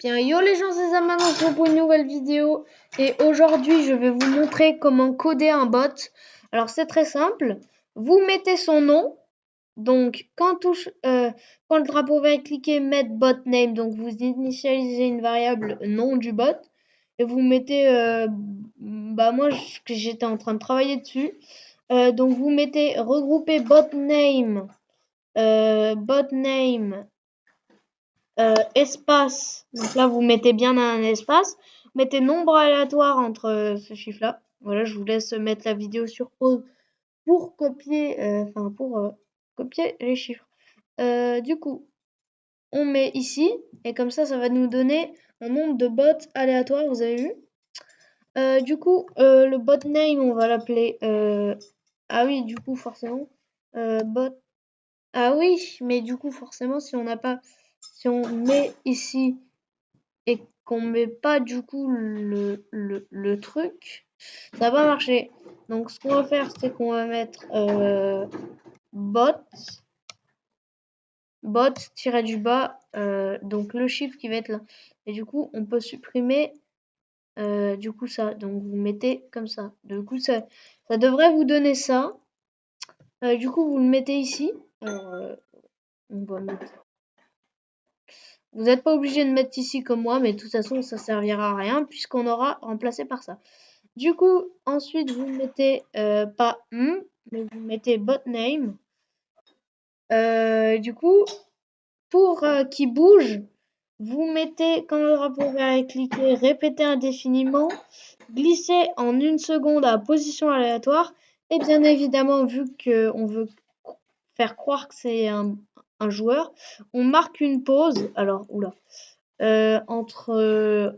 Bien, yo les gens, c'est Zaman, on se retrouve pour une nouvelle vidéo. Et aujourd'hui, je vais vous montrer comment coder un bot. Alors, c'est très simple. Vous mettez son nom. Donc, quand le drapeau vert est cliqué, mettre bot name. Donc, vous initialisez une variable nom du bot. Et vous mettez, moi, que j'étais en train de travailler dessus. Donc, vous mettez regrouper bot name. Espace, donc là vous mettez bien un espace, mettez nombre aléatoire entre ce chiffre là. Voilà, je vous laisse mettre la vidéo sur pause pour copier, copier les chiffres. Du coup, on met ici et comme ça va nous donner un nombre de bots aléatoires, vous avez vu. Du coup, le bot name on va l'appeler ah oui, du coup forcément bot. Ah oui, mais du coup forcément si on met ici et qu'on met pas du coup le truc, ça va pas marcher. Donc ce qu'on va faire, c'est qu'on va mettre bot tiré du bas, donc le chiffre qui va être là. Et du coup, on peut supprimer du coup ça. Donc vous mettez comme ça. Du coup, ça devrait vous donner ça. Du coup, vous le mettez ici. Alors, on va mettre. Vous n'êtes pas obligé de mettre ici comme moi, mais de toute façon, ça servira à rien puisqu'on aura remplacé par ça. Du coup, ensuite, vous mettez pas mais vous mettez bot name. Du coup, pour qu'il bouge, vous mettez, quand le drapeau vert est cliqué, répétez indéfiniment, glissez en 1 seconde à position aléatoire. Et bien évidemment, vu qu'on veut faire croire que c'est un joueur, on marque une pause. Alors, oula. Entre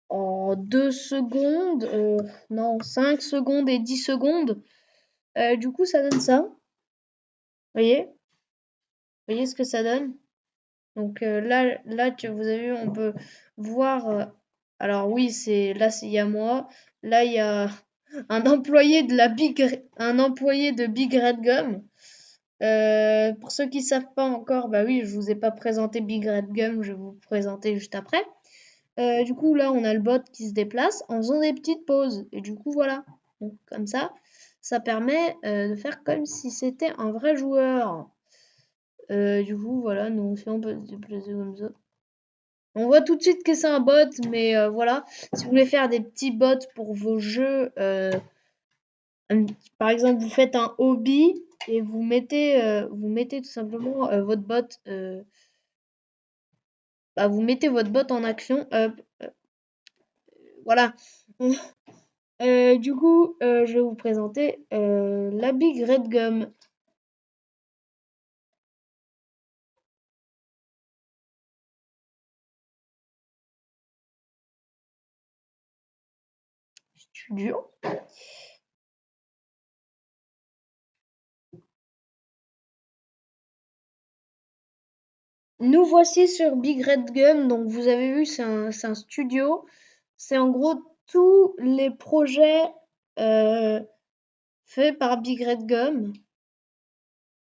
en 2 secondes, non, 5 secondes et 10 secondes. Du coup, ça donne ça. Voyez? Voyez ce que ça donne? Donc là, vous avez vu, on peut voir. Alors oui, il y a moi. Là, il y a un employé de Big Red Gum. Pour ceux qui savent pas encore, bah oui, je vous ai pas présenté Big Red Gum, je vais vous présenter juste après. Du coup, là, on a le bot qui se déplace en faisant des petites pauses. Et du coup, voilà. Donc, comme ça permet de faire comme si c'était un vrai joueur. Du coup, voilà, nous aussi, on peut se déplacer comme ça. On voit tout de suite que c'est un bot, mais voilà. Si vous voulez faire des petits bots pour vos jeux, par exemple, vous faites un hobby et vous mettez tout simplement votre bot. Vous mettez votre bot en action. Voilà. Du coup, je vais vous présenter la Big Red Gum. Studio. Nous voici sur Big Red Gum. Donc, vous avez vu, c'est un studio. C'est en gros tous les projets faits par Big Red Gum.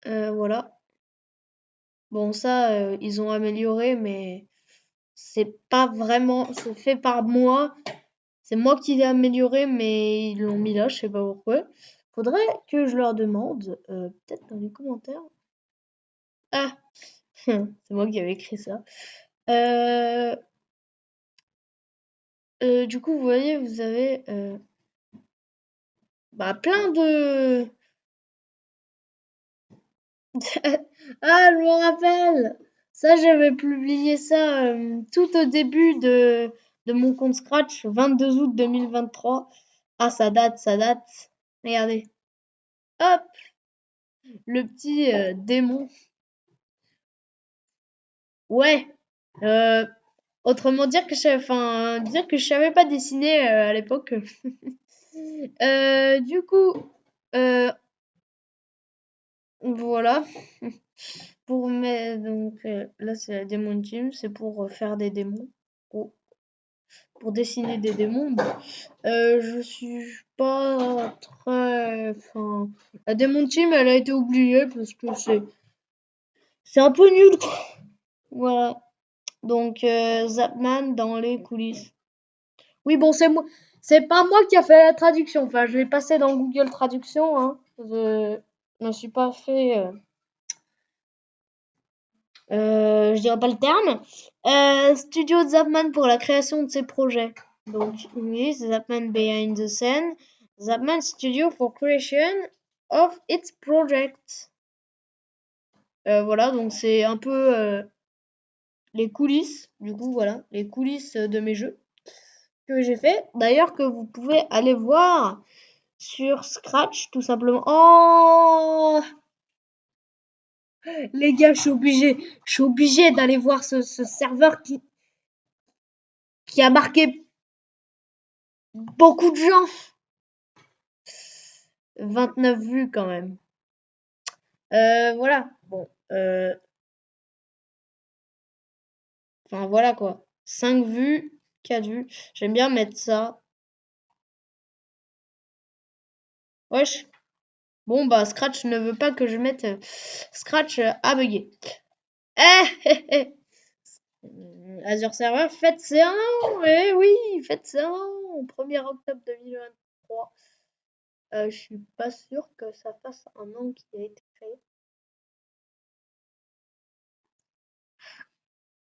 Voilà. Bon, ça, ils ont amélioré, mais c'est pas vraiment. C'est fait par moi. C'est moi qui l'ai amélioré, mais ils l'ont mis là, je sais pas pourquoi. Faudrait que je leur demande, peut-être dans les commentaires. Ah, c'est moi qui avais écrit ça. Euh, du coup, vous voyez, vous avez plein de. Ah, je me rappelle! Ça, j'avais publié ça tout au début de mon compte Scratch, 22 août 2023. Ah, ça date, ça date. Regardez. Hop! Le petit démon. Ouais. Euh, Autrement dire que dire que je savais pas dessiner à l'époque. Du coup, euh, voilà. Donc là c'est la Demon Team, c'est pour faire des démons, pour, pour dessiner des démons. Bon, je suis pas très, la Demon Team elle a été oubliée parce que c'est un peu nul quoi. Voilà. Donc, Zapman dans les coulisses. Oui, bon, c'est pas moi qui a fait la traduction. Enfin, je l'ai passé dans Google Traduction, hein. Je ne suis pas fait, je dirais pas le terme. Studio de Zapman pour la création de ses projets. Donc, English, Zapman behind the scene. Zapman Studio for creation of its projects. Voilà, donc c'est un peu les coulisses, du coup, voilà, les coulisses de mes jeux que j'ai fait. D'ailleurs, que vous pouvez aller voir sur Scratch, tout simplement. Oh, les gars, je suis obligé d'aller voir ce serveur qui a marqué beaucoup de gens. 29 vues quand même. Voilà. Bon, enfin voilà quoi. 5 vues, 4 vues. J'aime bien mettre ça. Wesh. Bon bah Scratch ne veut pas que je mette Scratch a bugué. Azure Server, faites ses 1 an. Eh oui, faites ses 1 an. 1er octobre 2023. Je suis pas sûre que ça fasse un an qu'il a été créé.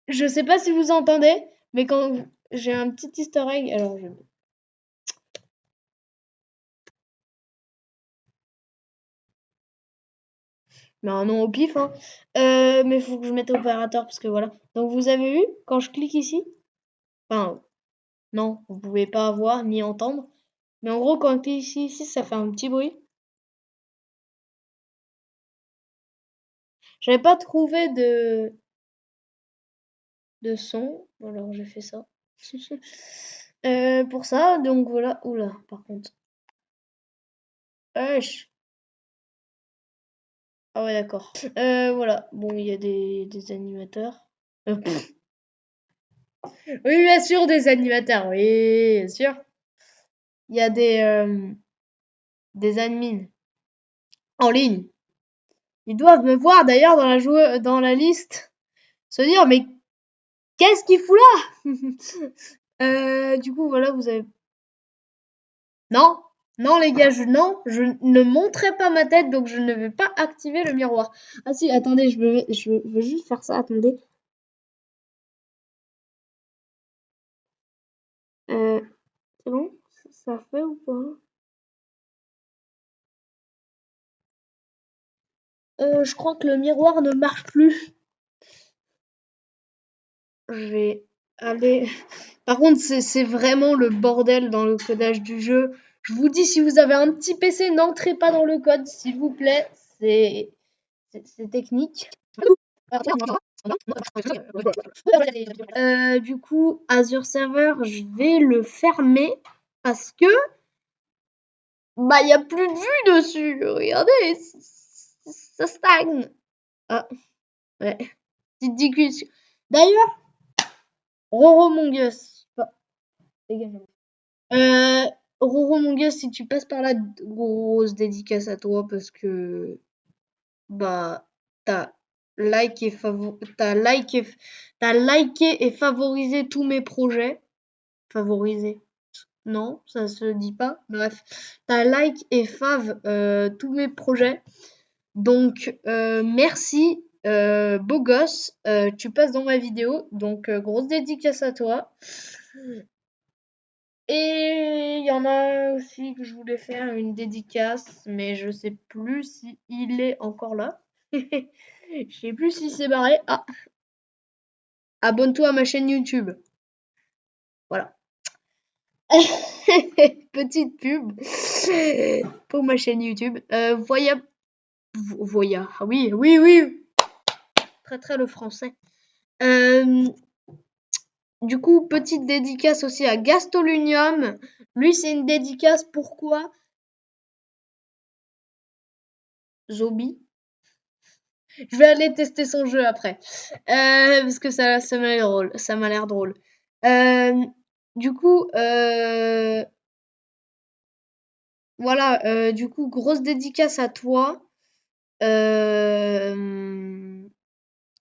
Je sais pas si vous entendez, mais quand j'ai un petit easter egg, alors je mets un nom au pif, hein. Mais il faut que je mette opérateur parce que voilà. Donc vous avez vu, quand je clique ici, enfin non, vous pouvez pas voir ni entendre. Mais en gros, quand je clique ici, ça fait un petit bruit. J'avais pas trouvé de son, alors j'ai fait ça. Pour ça, donc voilà. Oula, par contre. Wesh. Ah ouais, d'accord. Voilà. Bon, il y a des animateurs. Oui, bien sûr, des animateurs. Oui, bien sûr. Il y a des admins en ligne. Ils doivent me voir d'ailleurs dans la liste. Se dire, mais qu'est-ce qu'il fout là? Du coup, voilà, vous avez. Non, non les gars, je ne montrerai pas ma tête, donc je ne vais pas activer le miroir. Ah si, attendez, je veux juste faire ça, attendez. Euh, c'est bon? Ça fait ou pas? Je crois que le miroir ne marche plus. Je vais aller. Par contre, c'est vraiment le bordel dans le codage du jeu. Je vous dis, si vous avez un petit PC, n'entrez pas dans le code, s'il vous plaît. C'est technique. Du coup, Azure Server, je vais le fermer parce que bah il y a plus de vue dessus. Regardez, ça stagne. Ah ouais, petite discussion. D'ailleurs, Roromongus. Dégage. Roromongus, si tu passes par là, grosse dédicace à toi parce que bah t'as t'as liké et favorisé tous mes projets. Favorisé. Non, ça se dit pas. Bref, t'as like et fave tous mes projets. Donc merci, beau gosse. Tu passes dans ma vidéo, donc grosse dédicace à toi. Et il y en a aussi que je voulais faire une dédicace, mais je sais plus si il est encore là. Je sais plus si c'est barré. Ah, abonne-toi à ma chaîne YouTube. Voilà. Petite pub pour ma chaîne YouTube. Voya. Ah oui, oui, oui. Très très le français. Euh, du coup, petite dédicace aussi à Gastolunium. Lui, c'est une dédicace. Pourquoi? Zombie. Je vais aller tester son jeu après. Parce que ça m'a l'air drôle. Ça m'a l'air drôle. Euh, du coup, voilà. Du coup, grosse dédicace à toi. Euh,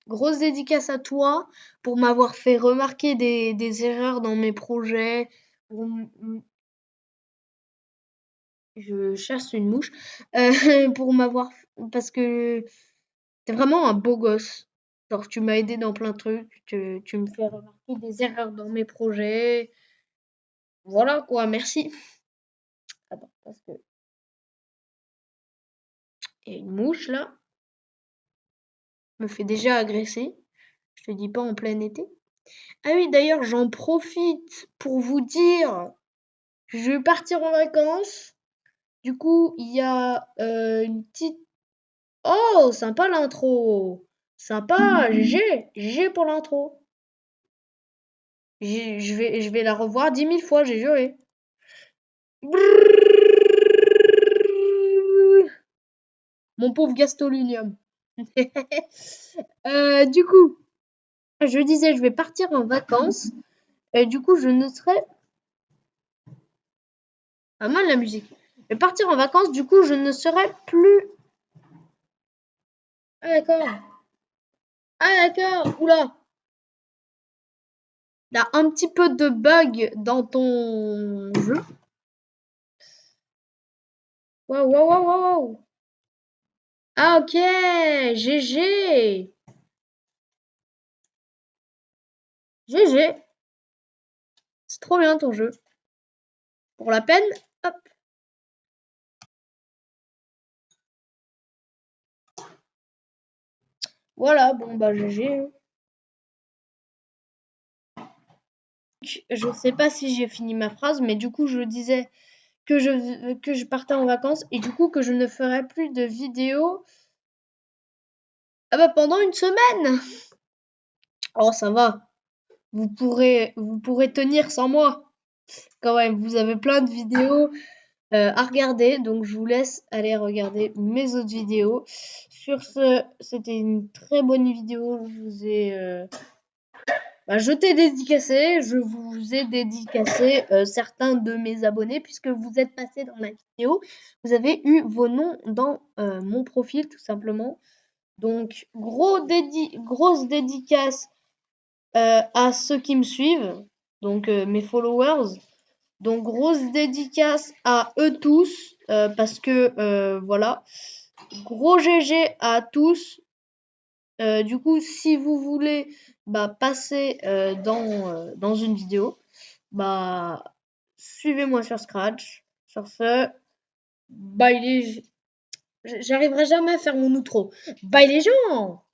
grosse dédicace à toi pour m'avoir fait remarquer des erreurs dans mes projets. pour Je chasse une mouche. Pour m'avoir parce que t'es vraiment un beau gosse. Genre, tu m'as aidé dans plein de trucs, tu me fais remarquer des erreurs dans mes projets. Voilà quoi, merci. Attends, parce que il y a une mouche là, me fait déjà agresser. Je te dis pas en plein été. Ah oui, d'ailleurs, j'en profite pour vous dire, je vais partir en vacances. Du coup, il y a une petite. Oh, sympa l'intro. Sympa, GG pour l'intro. Je vais la revoir 10 000 fois, j'ai juré. Mon pauvre Gastolunium. Du coup, je disais, je vais partir en vacances. Et du coup, je ne serai pas mal la musique. Je vais partir en vacances, du coup, je ne serai plus. Ah d'accord. Ah d'accord. Oula. T'as un petit peu de bug dans ton jeu. Waouh, waouh, waouh, waouh. Ah ok. GG. GG. C'est trop bien ton jeu. Pour la peine, hop. Voilà, bon bah GG. Je sais pas si j'ai fini ma phrase, mais du coup je disais que je partais en vacances et du coup que je ne ferai plus de vidéos ah bah pendant une semaine. Oh ça va, vous pourrez tenir sans moi. Quand même, vous avez plein de vidéos à regarder, donc je vous laisse aller regarder mes autres vidéos. Sur ce, c'était une très bonne vidéo. Je vous ai je t'ai dédicacé, je vous ai dédicacé certains de mes abonnés puisque vous êtes passés dans la vidéo. Vous avez eu vos noms dans mon profil tout simplement. Donc grosse dédicace à ceux qui me suivent, donc mes followers. Donc grosse dédicace à eux tous parce que voilà. Gros GG à tous. Du coup, si vous voulez passer dans une vidéo, bah suivez-moi sur Scratch. Sur ce, bye les. J'arriverai jamais à faire mon outro. Bye les gens!